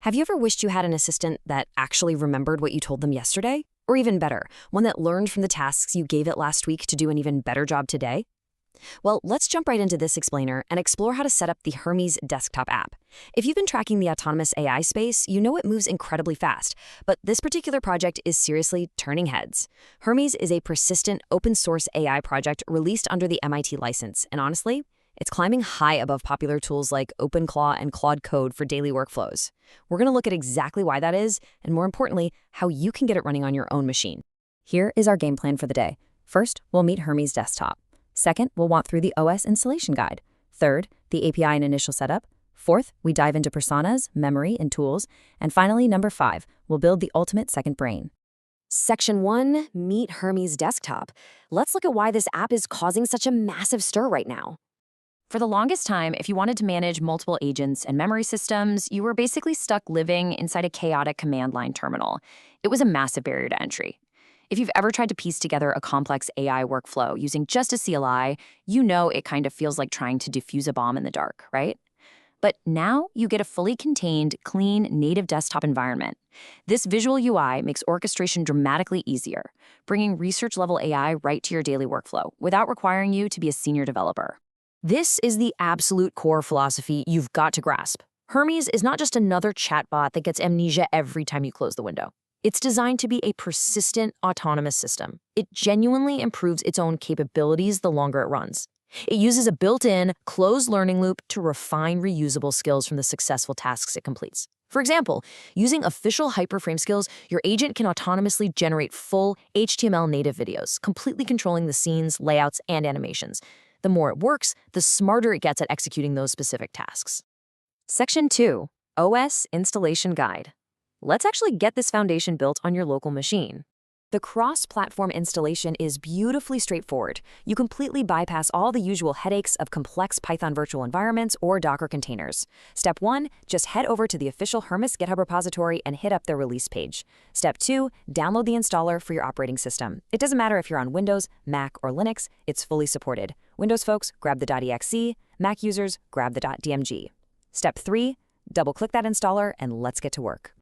Have you ever wished you had an assistant that actually remembered what you told them yesterday? Or even better, one that learned from the tasks you gave it last week to do an even better job today? Well, let's jump right into this explainer and explore how to set up the Hermes Desktop App. If you've been tracking the autonomous AI space, you know it moves incredibly fast, but this particular project is seriously turning heads. Hermes is a persistent open-source AI project released under the MIT license, and honestly, it's climbing high above popular tools like OpenClaw and Claude Code for daily workflows. We're going to look at exactly why that is, and more importantly, how you can get it running on your own machine. Here is our game plan for the day. First, we'll meet Hermes Desktop. Second, we'll walk through the OS installation guide. Third, the API and initial setup. Fourth, we dive into personas, memory, and tools. And finally, number 5, we'll build the ultimate second brain. Section 1, Meet Hermes Desktop. Let's look at why this app is causing such a massive stir right now. For the longest time, if you wanted to manage multiple agents and memory systems, you were basically stuck living inside a chaotic command line terminal. It was a massive barrier to entry. If you've ever tried to piece together a complex AI workflow using just a CLI, you know it kind of feels like trying to defuse a bomb in the dark, right? But now you get a fully contained, clean, native desktop environment. This visual UI makes orchestration dramatically easier, bringing research-level AI right to your daily workflow without requiring you to be a senior developer. This is the absolute core philosophy you've got to grasp. Hermes is not just another chatbot that gets amnesia every time you close the window. It's designed to be a persistent, autonomous system. It genuinely improves its own capabilities the longer it runs. It uses a built-in, closed learning loop to refine reusable skills from the successful tasks it completes. For example, using official hyperframe skills, your agent can autonomously generate full HTML native videos, completely controlling the scenes, layouts, and animations. The more it works, the smarter it gets at executing those specific tasks. Section 2, OS Installation Guide. Let's actually get this foundation built on your local machine. The cross-platform installation is beautifully straightforward. You completely bypass all the usual headaches of complex Python virtual environments or Docker containers. Step 1, just head over to the official Hermes GitHub repository and hit up their release page. Step 2, download the installer for your operating system. It doesn't matter if you're on Windows, Mac, or Linux, it's fully supported. Windows folks, grab the .exe. Mac users, grab the .dmg. Step 3, double-click that installer and let's get to work.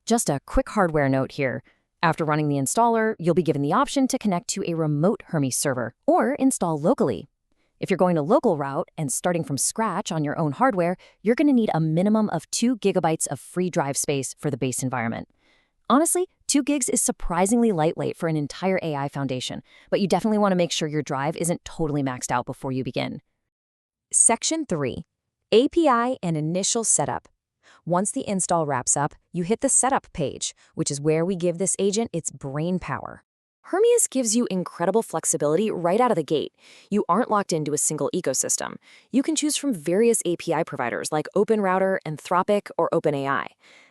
Just a quick hardware note here. After running the installer, you'll be given the option to connect to a remote Hermes server or install locally. If you're going a local route and starting from scratch on your own hardware, you're going to need a minimum of 2 gigabytes of free drive space for the base environment. Honestly, 2 gigs is surprisingly lightweight for an entire AI foundation, but you definitely want to make sure your drive isn't totally maxed out before you begin. Section 3, API and initial setup. Once the install wraps up, you hit the setup page, which is where we give this agent its brain power. Hermes gives you incredible flexibility right out of the gate. You aren't locked into a single ecosystem. You can choose from various API providers like OpenRouter, Anthropic, or OpenAI.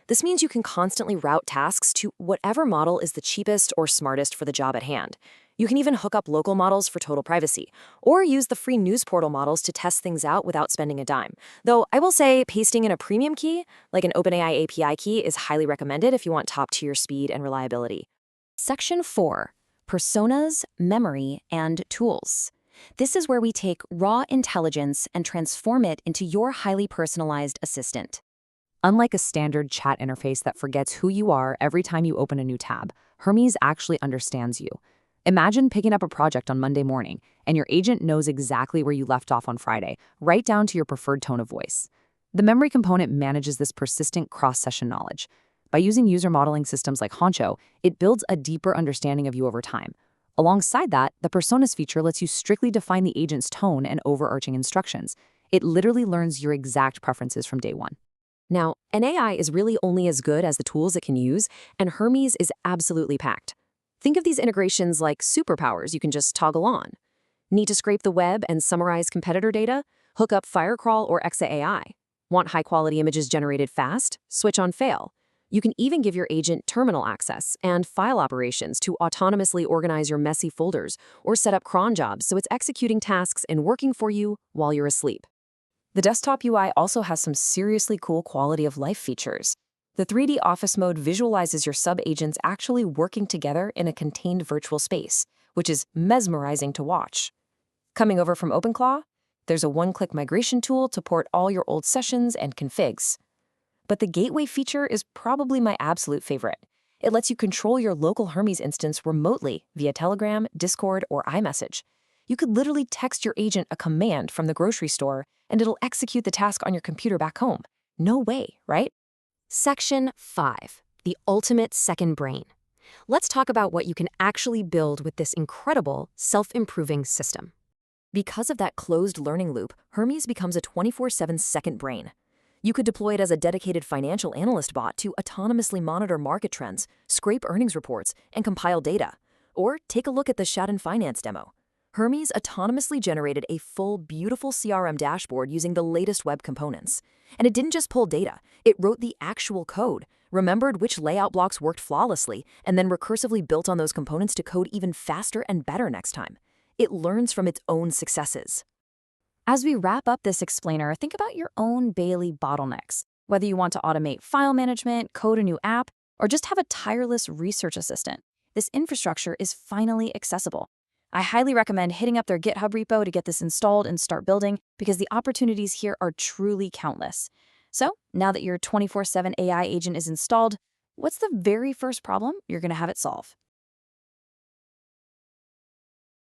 This means you can constantly route tasks to whatever model is the cheapest or smartest for the job at hand. You can even hook up local models for total privacy, or use the free news portal models to test things out without spending a dime. Though I will say pasting in a premium key, like an OpenAI API key, is highly recommended if you want top-tier speed and reliability. Section 4, Personas, Memory, and Tools. This is where we take raw intelligence and transform it into your highly personalized assistant. Unlike a standard chat interface that forgets who you are every time you open a new tab, Hermes actually understands you. Imagine picking up a project on Monday morning, and your agent knows exactly where you left off on Friday, right down to your preferred tone of voice. The memory component manages this persistent cross-session knowledge. By using user modeling systems like Honcho, it builds a deeper understanding of you over time. Alongside that, the Personas feature lets you strictly define the agent's tone and overarching instructions. It literally learns your exact preferences from day one. Now, an AI is really only as good as the tools it can use, and Hermes is absolutely packed. Think of these integrations like superpowers you can just toggle on. Need to scrape the web and summarize competitor data? Hook up Firecrawl or XAI. Want high-quality images generated fast? Switch on Fail. You can even give your agent terminal access and file operations to autonomously organize your messy folders or set up cron jobs so it's executing tasks and working for you while you're asleep. The desktop UI also has some seriously cool quality of life features. The 3D office mode visualizes your sub-agents actually working together in a contained virtual space, which is mesmerizing to watch. Coming over from OpenClaw, there's a one-click migration tool to port all your old sessions and configs. But the gateway feature is probably my absolute favorite. It lets you control your local Hermes instance remotely via Telegram, Discord, or iMessage. You could literally text your agent a command from the grocery store, and it'll execute the task on your computer back home. No way, right? Section 5, the ultimate second brain. Let's talk about what you can actually build with this incredible, self-improving system. Because of that closed learning loop, Hermes becomes a 24/7 second brain. You could deploy it as a dedicated financial analyst bot to autonomously monitor market trends, scrape earnings reports, and compile data. Or take a look at the Shadon Finance demo. Hermes autonomously generated a full, beautiful CRM dashboard using the latest web components. And it didn't just pull data, it wrote the actual code, remembered which layout blocks worked flawlessly, and then recursively built on those components to code even faster and better next time. It learns from its own successes. As we wrap up this explainer, think about your own Bailey bottlenecks. Whether you want to automate file management, code a new app, or just have a tireless research assistant, this infrastructure is finally accessible. I highly recommend hitting up their GitHub repo to get this installed and start building, because the opportunities here are truly countless. So, now that your 24/7 AI agent is installed, what's the very first problem you're going to have it solve?